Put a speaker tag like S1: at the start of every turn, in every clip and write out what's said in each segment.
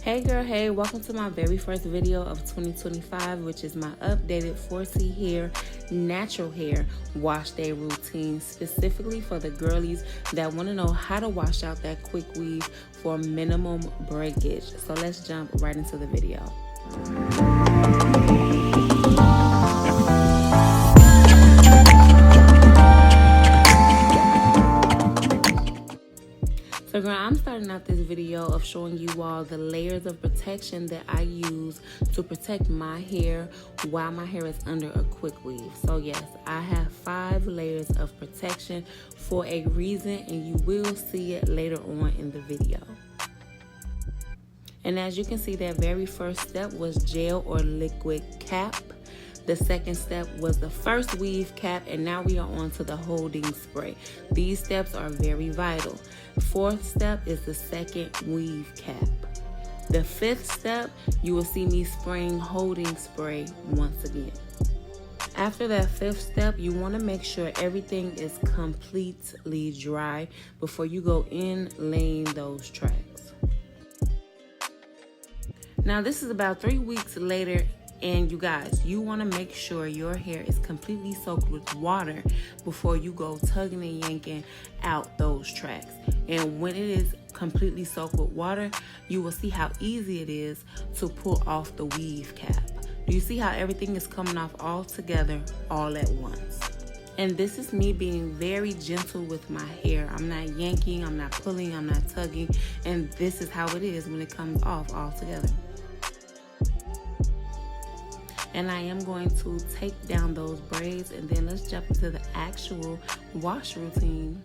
S1: Hey girl, hey, welcome to my very first video of 2025, which is my updated 4C hair, natural hair wash day routine, specifically for the girlies that want to know how to wash out that quick weave for minimum breakage. So let's jump right into the video. So girl, I'm starting out this video of showing you all the layers of protection that I use to protect my hair while my hair is under a quick weave. So yes, I have 5 layers of protection for a reason, and you will see it later on in the video. And as you can see, that very first step was gel or liquid cap. The second step was the first weave cap, and now we are on to the holding spray. These steps are very vital. Fourth step is the second weave cap. The fifth step, you will see me spraying holding spray once again. After that fifth step, you want to make sure everything is completely dry before you go in laying those tracks. Now this is about 3 weeks later, and you guys, you want to make sure your hair is completely soaked with water before you go tugging and yanking out those tracks. And when it is completely soaked with water, you will see how easy it is to pull off the weave cap. Do you see how everything is coming off all together all at once? And this is me being very gentle with my hair. I'm not yanking, I'm not pulling, I'm not tugging, and this is how it is when it comes off all together. And I am going to take down those braids, and then let's jump into the actual wash routine.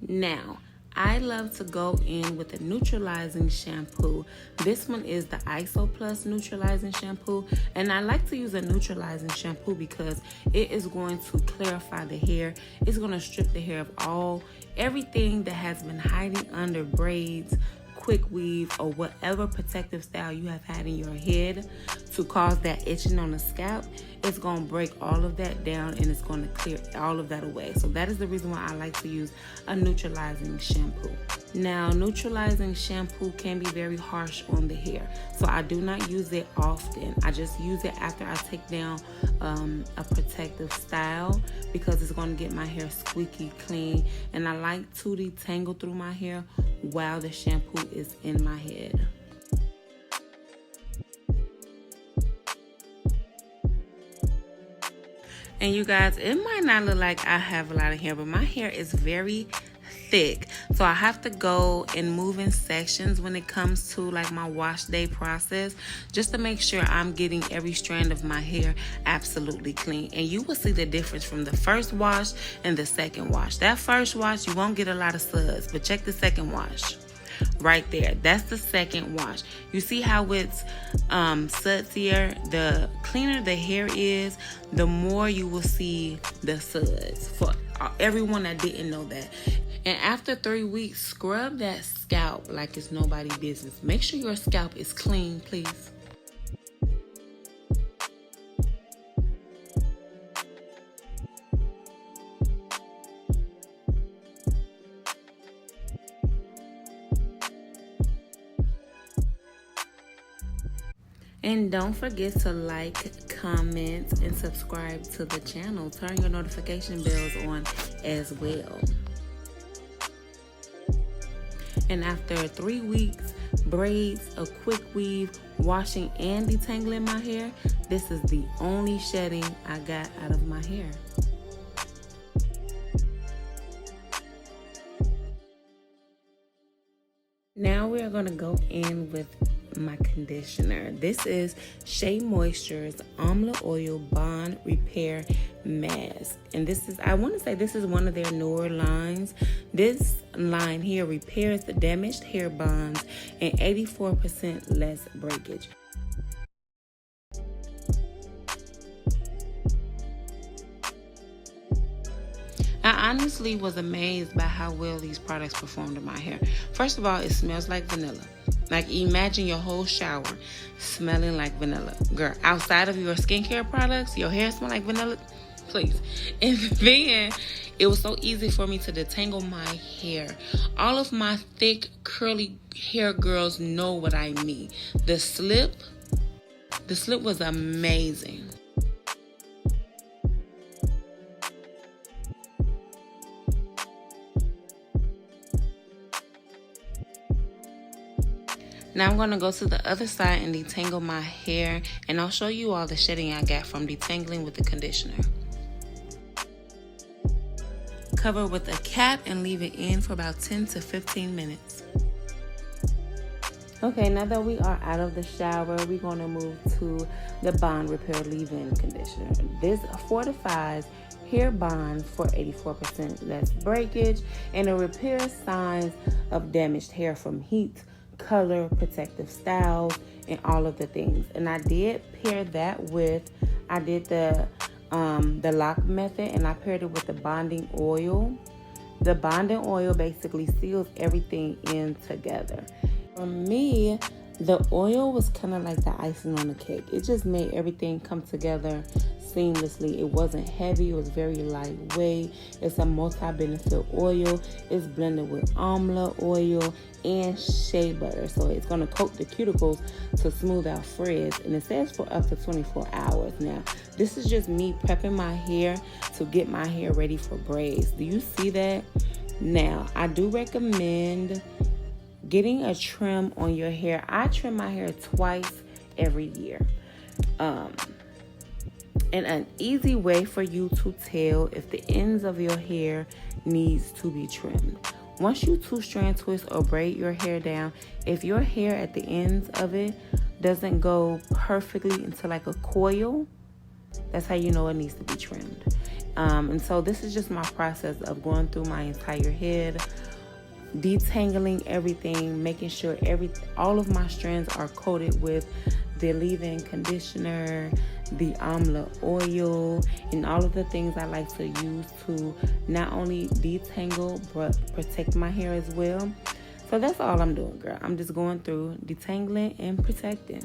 S1: Now, I love to go in with a neutralizing shampoo. This one is the ISO Plus neutralizing shampoo, and I like to use a neutralizing shampoo because it is going to clarify the hair. It's going to strip the hair of everything that has been hiding under braids, quick weave, or whatever protective style you have had in your head to cause that itching on the scalp. It's going to break all of that down, and it's going to clear all of that away. So that is the reason why I like to use a neutralizing shampoo. Now, neutralizing shampoo can be very harsh on the hair, so I do not use it often. I just use it after I take down a protective style because it's going to get my hair squeaky clean, and I like to detangle through my hair while the shampoo is in my head. And you guys, it might not look like I have a lot of hair, but my hair is very thick, so I have to go and move in sections when it comes to like my wash day process, just to make sure I'm getting every strand of my hair absolutely clean. And you will see the difference from the first wash and the second wash. That first wash, you won't get a lot of suds, but check the second wash right there. That's the second wash. You see how it's sudsier? The cleaner the hair is, the more you will see the suds. For everyone that didn't know that. And after 3 weeks, scrub that scalp like it's nobody's business. Make sure your scalp is clean, please. And don't forget to like, comment, and subscribe to the channel. Turn your notification bells on as well. And after 3 weeks, braids, a quick weave, washing and detangling my hair, this is the only shedding I got out of my hair. Now we are going to go in with my conditioner. This is Shea Moisture's Amla Oil Bond Repair Mask, and this is, I want to say this is one of their newer lines. This line here repairs the damaged hair bonds and 84% less breakage. I honestly was amazed by how well these products performed in my hair. First of all, it smells like vanilla. Like, imagine your whole shower smelling like vanilla. Girl, outside of your skincare products, your hair smell like vanilla. please. And then it was so easy for me to detangle my hair. All of my thick, curly hair girls know what I mean. The slip was amazing. Now I'm going to go to the other side and detangle my hair, and I'll show you all the shedding I got from detangling with the conditioner. Cover with a cap and leave it in for about 10 to 15 minutes. Okay, now that we are out of the shower, we're going to move to the Bond Repair Leave-In Conditioner. This fortifies hair bonds for 84% less breakage, and it repairs signs of damaged hair from heat, color, protective styles, and all of the things. And I did pair that with, I did the lock method, and I paired it with the bonding oil. The bonding oil basically seals everything in together. For me, the oil was kind of like the icing on the cake. It just made everything come together seamlessly. It wasn't heavy. It was very lightweight. It's a multi-benefit oil. It's blended with almond oil and shea butter. So it's going to coat the cuticles to smooth out frizz. And it says for up to 24 hours. Now, this is just me prepping my hair to get my hair ready for braids. Do you see that? Now, I do recommend getting a trim on your hair. I trim my hair twice every year. And an easy way for you to tell if the ends of your hair needs to be trimmed. Once you two-strand twist or braid your hair down, if your hair at the ends of it doesn't go perfectly into like a coil, that's how you know it needs to be trimmed. And so this is just my process of going through my entire head, detangling everything, making sure all of my strands are coated with the leave-in conditioner, the amla oil, and all of the things I like to use to not only detangle but protect my hair as well. So that's all I'm doing, girl. I'm just going through detangling and protecting.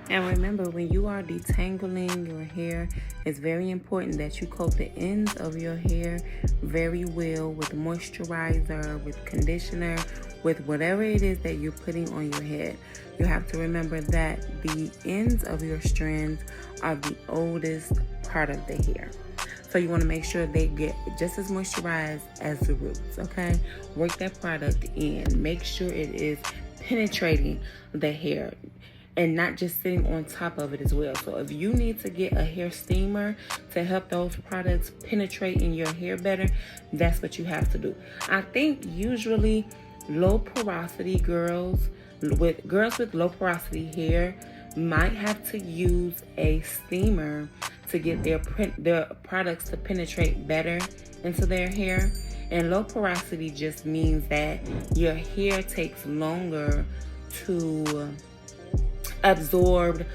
S1: And remember, when you are detangling your hair, it's very important that you coat the ends of your hair very well with moisturizer, with conditioner, with whatever it is that you're putting on your head. You have to remember that the ends of your strands are the oldest part of the hair. So you want to make sure they get just as moisturized as the roots, okay? Work that product in. Make sure it is penetrating the hair and not just sitting on top of it as well. So if you need to get a hair steamer to help those products penetrate in your hair better, that's what you have to do. I think usually low porosity girls with low porosity hair might have to use a steamer to get their products to penetrate better into their hair. And low porosity just means that your hair takes longer to absorb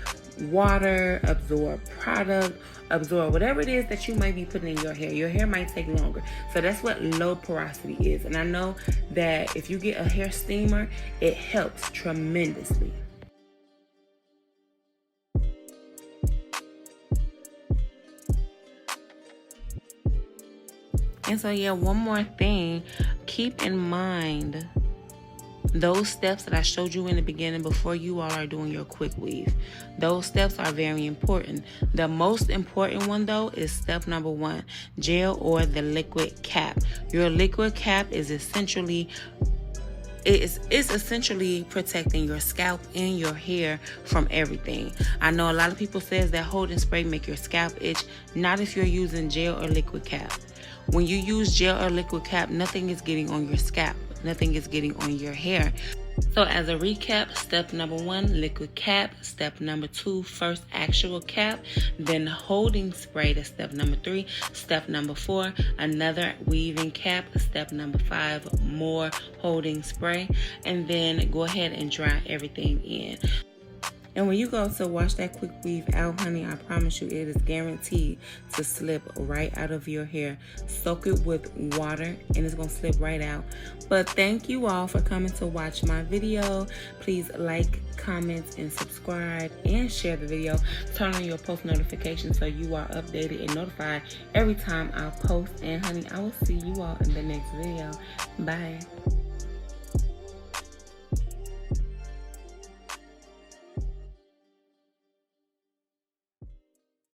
S1: water, absorb product, absorb whatever it is that you might be putting in your hair. Your hair might take longer. So that's what low porosity is. And I know that if you get a hair steamer, it helps tremendously. And so yeah, one more thing, keep in mind those steps that I showed you in the beginning before you all are doing your quick weave. Those steps are very important. The most important one though is step number 1, gel or the liquid cap. Your liquid cap is essentially protecting your scalp and your hair from everything. I know a lot of people says that holding spray make your scalp itch. Not if you're using gel or liquid cap. When you use gel or liquid cap, nothing is getting on your scalp. Nothing is getting on your hair. So as a recap, step number 1, liquid cap. Step number 2, first actual cap. Then holding spray, that's step number 3. Step number 4, another weaving cap. Step number 5, more holding spray. And then go ahead and dry everything in. And when you go to wash that quick weave out, honey, I promise you it is guaranteed to slip right out of your hair. Soak it with water and it's going to slip right out. But thank you all for coming to watch my video. Please like, comment, and subscribe, and share the video. Turn on your post notifications so you are updated and notified every time I post. And honey, I will see you all in the next video. Bye.